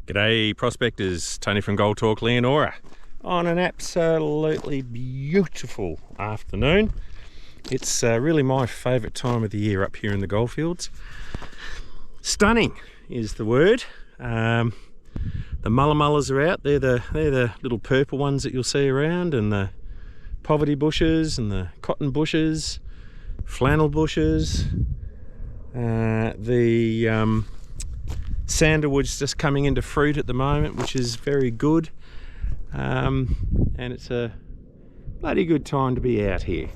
G'day prospectors, Tony from Gold Talk Leonora on an absolutely beautiful afternoon. It's really my favourite time of the year up here in the goldfields. Stunning is the word. The mullas are out. They're the little purple ones that you'll see around, and the poverty bushes and the cotton bushes, flannel bushes, the sandalwood's just coming into fruit at the moment, which is very good, and it's a bloody good time to be out here.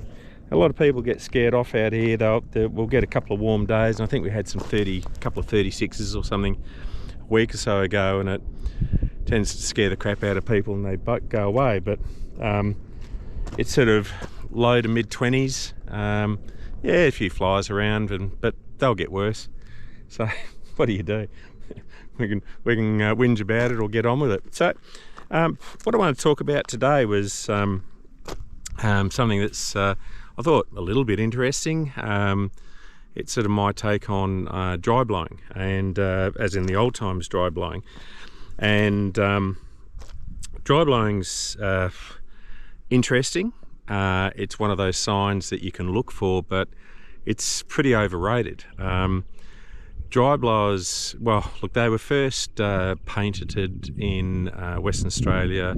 A lot of people get scared off out here. We'll get a couple of warm days, and I think we had a couple of 36s or something a week or so ago, and it tends to scare the crap out of people and they go away. But it's sort of low to mid 20s. Yeah, a few flies around, but they'll get worse. So what do you do? we can whinge about it or get on with it. So what I want to talk about today was something that's I thought a little bit interesting. It's sort of my take on dry blowing, and as in the old times dry blowing. And dry blowing's interesting. It's one of those signs that you can look for, but it's pretty overrated. Dry blowers, well, look, they were first patented in Western Australia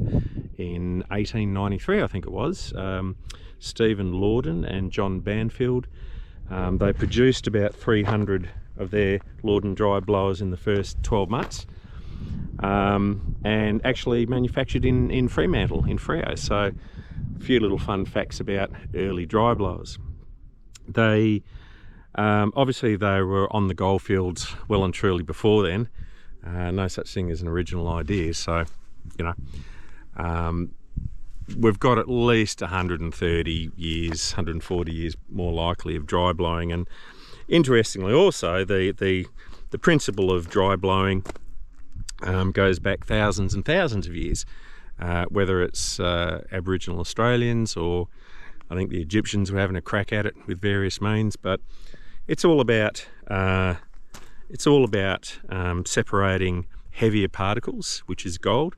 in 1893, I think it was. Stephen Lorden and John Banfield. They produced about 300 of their Lorden dry blowers in the first 12 months, and actually manufactured in Fremantle, in Freo. So a few little fun facts about early dry blowers. They obviously they were on the goldfields well and truly before then. No such thing as an original idea. So, you know, we've got at least 130 years, 140 years more likely of dry blowing. And interestingly also, the principle of dry blowing goes back thousands and thousands of years, whether it's Aboriginal Australians, or I think the Egyptians were having a crack at it with various means. But it's all about separating heavier particles, which is gold,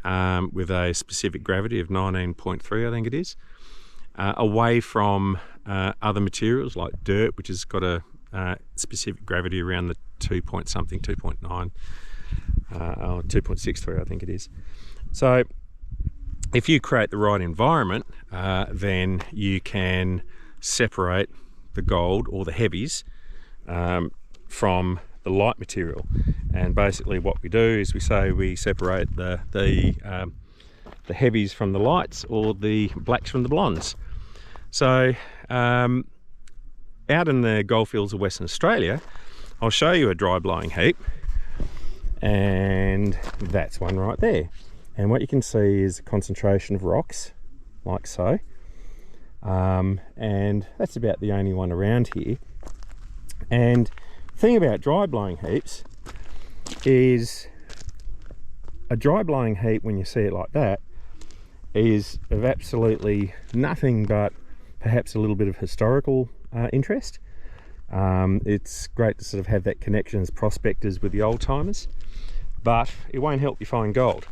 with a specific gravity of 19.3, I think it is, away from other materials like dirt, which has got a specific gravity around the 2.9 or 2.63, I think it is. So if you create the right environment, then you can separate the gold or the heavies from the light material. And basically what we do is we separate the heavies from the lights, or the blacks from the blondes. So out in the goldfields of Western Australia, I'll show you a dry blowing heap, and that's one right there. And what you can see is a concentration of rocks, like so. And that's about the only one around here. And the thing about dry blowing heaps is, a dry blowing heap, when you see it like that, is of absolutely nothing but perhaps a little bit of historical interest. It's great to sort of have that connection as prospectors with the old timers, but it won't help you find gold.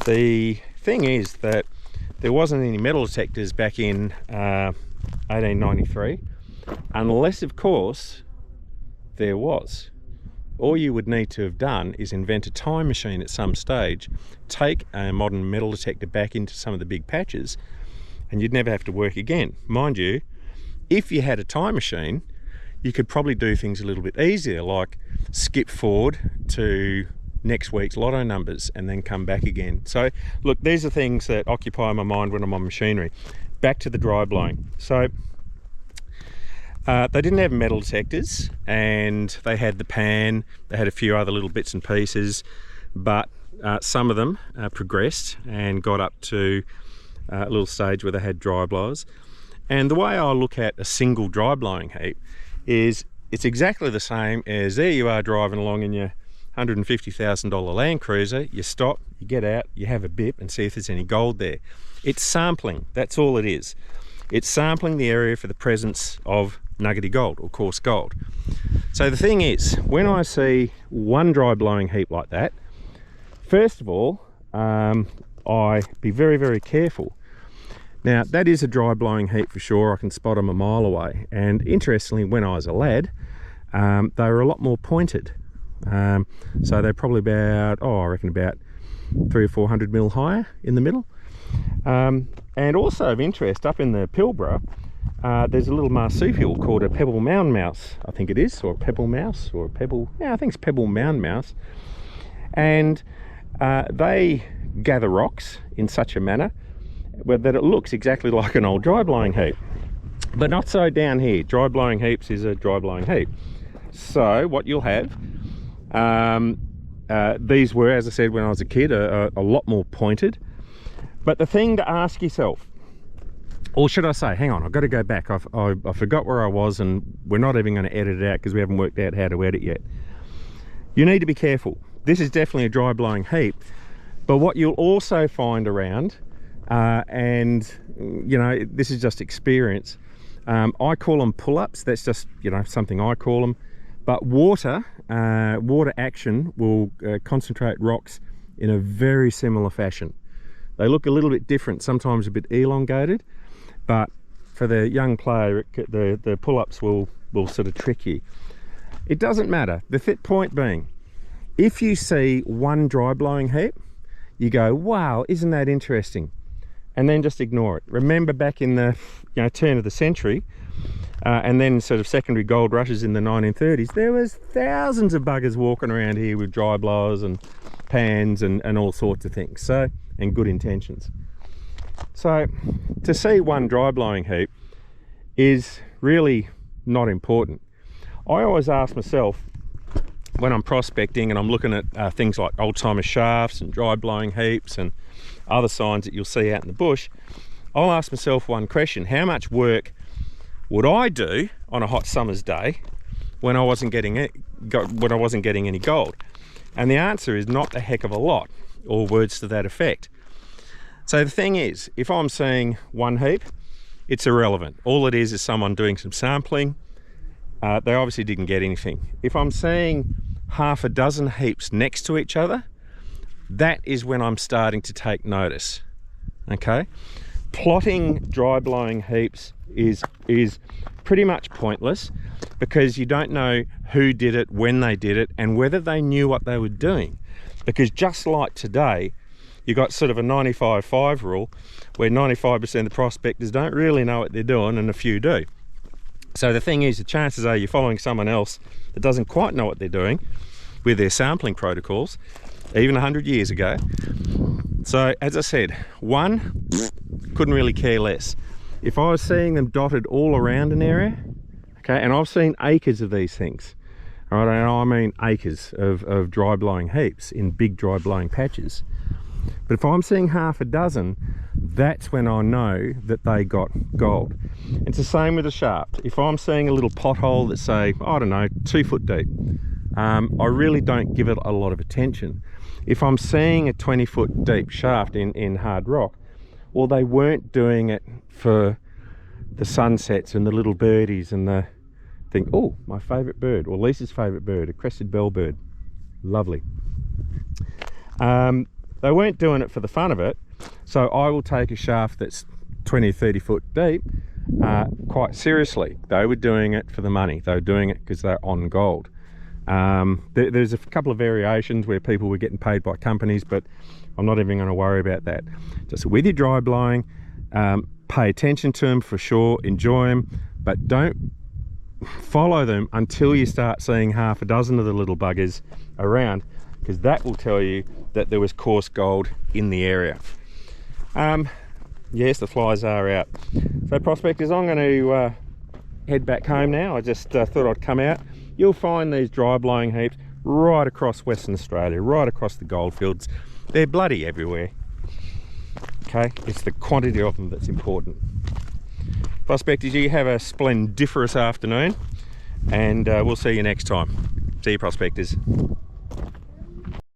The thing is that there wasn't any metal detectors back in 1893, unless of course there was. All you would need to have done is invent a time machine at some stage, take a modern metal detector back into some of the big patches, and you'd never have to work again. Mind you, if you had a time machine, you could probably do things a little bit easier, like skip forward to next week's lotto numbers and then come back again. So look, these are things that occupy my mind when I'm on machinery. Back to the dry blowing. So they didn't have metal detectors, and they had the pan, they had a few other little bits and pieces, but some of them progressed and got up to a little stage where they had dry blowers. And the way I look at a single dry blowing heap is, it's exactly the same as, there you are driving along in your $150,000 Land Cruiser, you stop, you get out, you have a bip and see if there's any gold there. It's sampling, that's all it is. It's sampling the area for the presence of nuggety gold or coarse gold. So the thing is, when I see one dry blowing heap like that, first of all, I be very, very careful. Now, that is a dry blowing heap for sure. I can spot them a mile away. And interestingly, when I was a lad, they were a lot more pointed. So they're probably about, I reckon about 300 or 400 mil higher in the middle. And also of interest, up in the Pilbara, there's a little marsupial called a pebble mound mouse, I think it is, or a pebble mouse, or a pebble, yeah, I think it's pebble mound mouse. And they gather rocks in such a manner that it looks exactly like an old dry blowing heap. But not so down here. Dry blowing heaps is a dry blowing heap. So what you'll have, these were, as I said, when I was a kid, a lot more pointed. But the thing to ask yourself, or should I say, hang on, I've got to go back. I forgot where I was, and we're not even going to edit it out because we haven't worked out how to edit yet. You need to be careful. This is definitely a dry blowing heap, but what you'll also find around, and you know, this is just experience, I call them pull-ups. That's just, you know, something I call them. But water action will concentrate rocks in a very similar fashion. They look a little bit different, sometimes a bit elongated, but for the young player, the pull-ups will sort of trick you. It doesn't matter. The point being, if you see one dry blowing heap, you go, wow, isn't that interesting? And then just ignore it. Remember back in the turn of the century, and then sort of secondary gold rushes in the 1930s, there was thousands of buggers walking around here with dry blowers and pans and all sorts of things, so, and good intentions. So to see one dry blowing heap is really not important. I always ask myself, when I'm prospecting and I'm looking at things like old-timer shafts and dry blowing heaps and other signs that you'll see out in the bush, I'll ask myself one question: how much work would I do on a hot summer's day when I wasn't getting any gold? And the answer is not a heck of a lot, or words to that effect. So the thing is, if I'm seeing one heap, it's irrelevant. All it is someone doing some sampling. They obviously didn't get anything. If I'm seeing half a dozen heaps next to each other, that is when I'm starting to take notice. Okay, plotting dry blowing heaps is pretty much pointless, because you don't know who did it, when they did it, and whether they knew what they were doing. Because just like today, you got sort of a 95-5 rule, where 95% of the prospectors don't really know what they're doing and a few do. So the thing is, the chances are you're following someone else that doesn't quite know what they're doing with their sampling protocols, even 100 years ago. So as I said, one, couldn't really care less. If I was seeing them dotted all around an area, okay, and I've seen acres of these things, all right, and I mean acres of dry blowing heaps in big dry blowing patches. But if I'm seeing half a dozen, that's when I know that they got gold. It's the same with a shaft. If I'm seeing a little pothole that's, say, I don't know, 2 foot deep, I really don't give it a lot of attention. If I'm seeing a 20 foot deep shaft in hard rock, well, they weren't doing it for the sunsets and the little birdies and the thing. Oh, my favourite bird, or Lisa's favourite bird, a crested bellbird. Lovely. They weren't doing it for the fun of it, so I will take a shaft that's 20 or 30 foot deep quite seriously. They were doing it for the money. They were doing it because they're on gold. There's a couple of variations where people were getting paid by companies, but I'm not even going to worry about that. Just with your dry blowing, pay attention to them for sure, enjoy them, but don't follow them until you start seeing half a dozen of the little buggers around, because that will tell you that there was coarse gold in the area. Yes, the flies are out. So prospectors, I'm going to head back home now. I just thought I'd come out. You'll find these dry blowing heaps right across Western Australia, right across the goldfields. They're bloody everywhere. Okay, it's the quantity of them that's important. Prospectors, you have a splendiferous afternoon, and we'll see you next time. See you, prospectors.